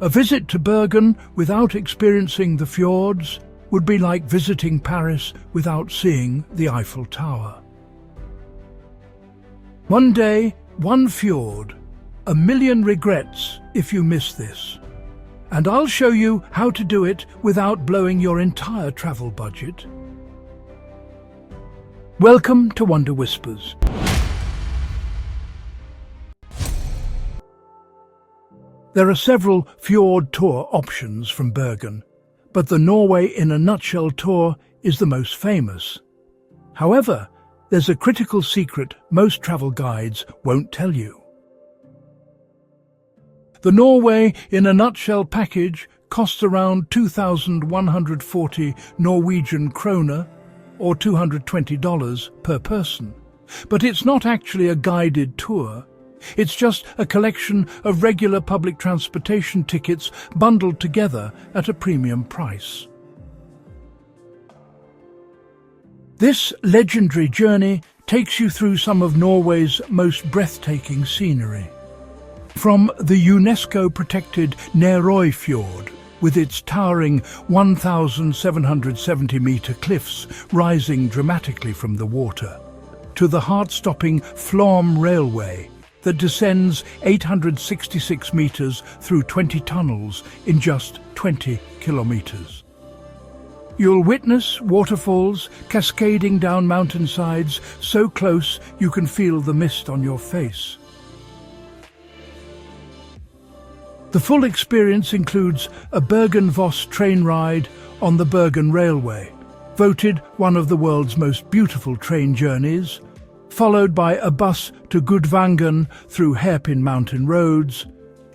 A visit to Bergen without experiencing the fjords would be like visiting Paris without seeing the Eiffel Tower. One day, one fjord. A million regrets if you miss this. And I'll show you how to do it without blowing your entire travel budget. Welcome to Wonder Whispers. There are several fjord tour options from Bergen, but the Norway in a Nutshell tour is the most famous. However, there's a critical secret most travel guides won't tell you. The Norway in a Nutshell package costs around 2,140 Norwegian kroner, or $220 per person. But it's not actually a guided tour. It's just a collection of regular public transportation tickets bundled together at a premium price. This legendary journey takes you through some of Norway's most breathtaking scenery. From the UNESCO-protected Nærøy fjord, with its towering 1,770-metre cliffs rising dramatically from the water, to the heart-stopping Flam railway that descends 866 metres through 20 tunnels in just 20 kilometres. You'll witness waterfalls cascading down mountainsides so close you can feel the mist on your face. The full experience includes a Bergen-Voss train ride on the Bergen Railway, voted one of the world's most beautiful train journeys, followed by a bus to Gudvangen through hairpin mountain roads,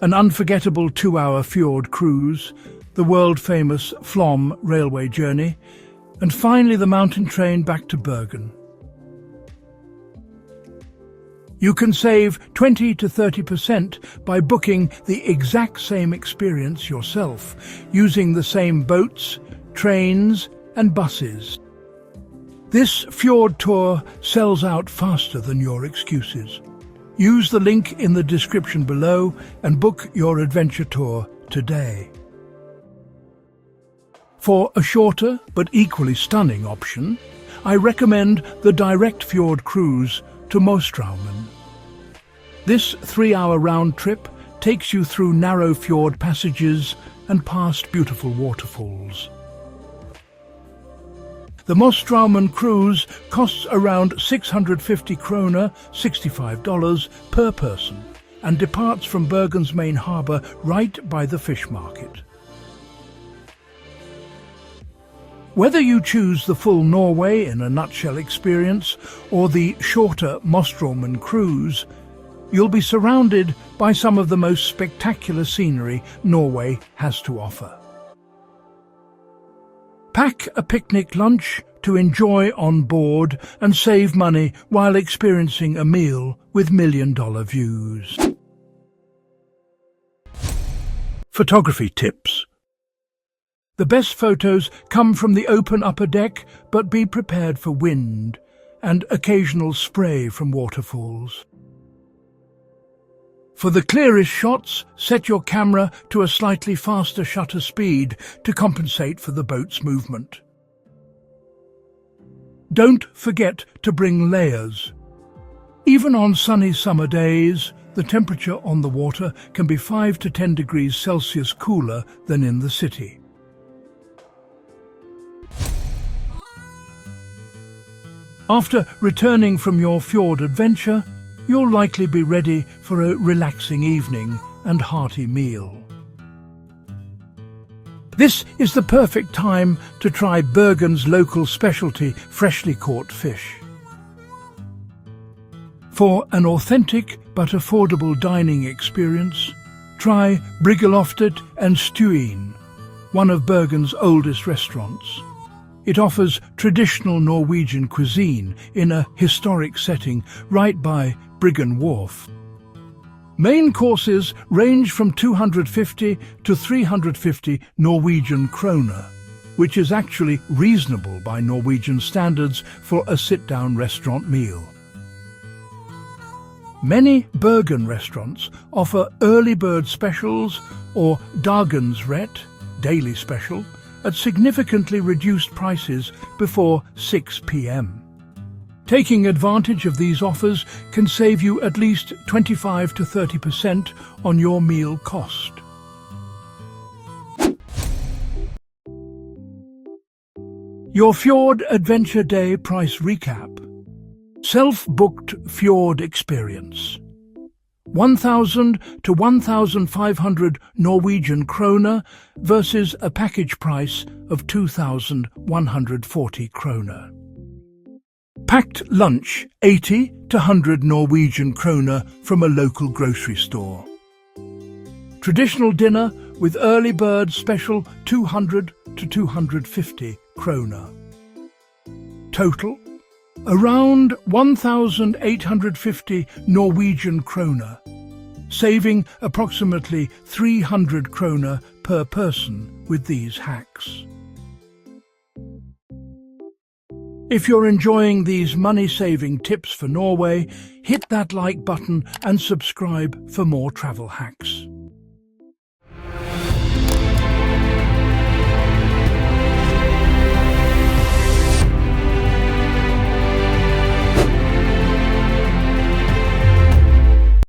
an unforgettable 2-hour fjord cruise, the world-famous Flam railway journey, and finally the mountain train back to Bergen. You can save 20 to 30% by booking the exact same experience yourself, using the same boats, trains and buses. This fjord tour sells out faster than your excuses. Use the link in the description below and book your adventure tour today. For a shorter but equally stunning option, I recommend the direct fjord cruise to Mostraumen. This 3-hour round trip takes you through narrow fjord passages and past beautiful waterfalls. The Mostraumen cruise costs around 650 kroner, $65 per person, and departs from Bergen's main harbour right by the fish market. Whether you choose the full Norway in a Nutshell experience or the shorter Mostraumen cruise, you'll be surrounded by some of the most spectacular scenery Norway has to offer. Pack a picnic lunch to enjoy on board and save money while experiencing a meal with million-dollar views. Photography tips. The best photos come from the open upper deck, but be prepared for wind and occasional spray from waterfalls. For the clearest shots, set your camera to a slightly faster shutter speed to compensate for the boat's movement. Don't forget to bring layers. Even on sunny summer days, the temperature on the water can be 5 to 10 degrees Celsius cooler than in the city. After returning from your fjord adventure, you'll likely be ready for a relaxing evening and hearty meal. This is the perfect time to try Bergen's local specialty, freshly caught fish. For an authentic but affordable dining experience, try Bryggeloftet and Stuin, one of Bergen's oldest restaurants. It offers traditional Norwegian cuisine in a historic setting right by Bergen Wharf. Main courses range from 250 to 350 Norwegian kroner, which is actually reasonable by Norwegian standards for a sit-down restaurant meal. Many Bergen restaurants offer early bird specials or Dagensrett, daily special, at significantly reduced prices before 6 p.m. Taking advantage of these offers can save you at least 25 to 30% on your meal cost. Your Fjord Adventure Day price recap. Self-booked fjord experience. 1,000 to 1,500 Norwegian kroner versus a package price of 2,140 kroner. Packed lunch, 80 to 100 Norwegian kroner from a local grocery store. Traditional dinner with early bird special, 200 to 250 kroner. Total, around 1,850 Norwegian kroner, saving approximately 300 kroner per person with these hacks. If you're enjoying these money-saving tips for Norway, hit that like button and subscribe for more travel hacks.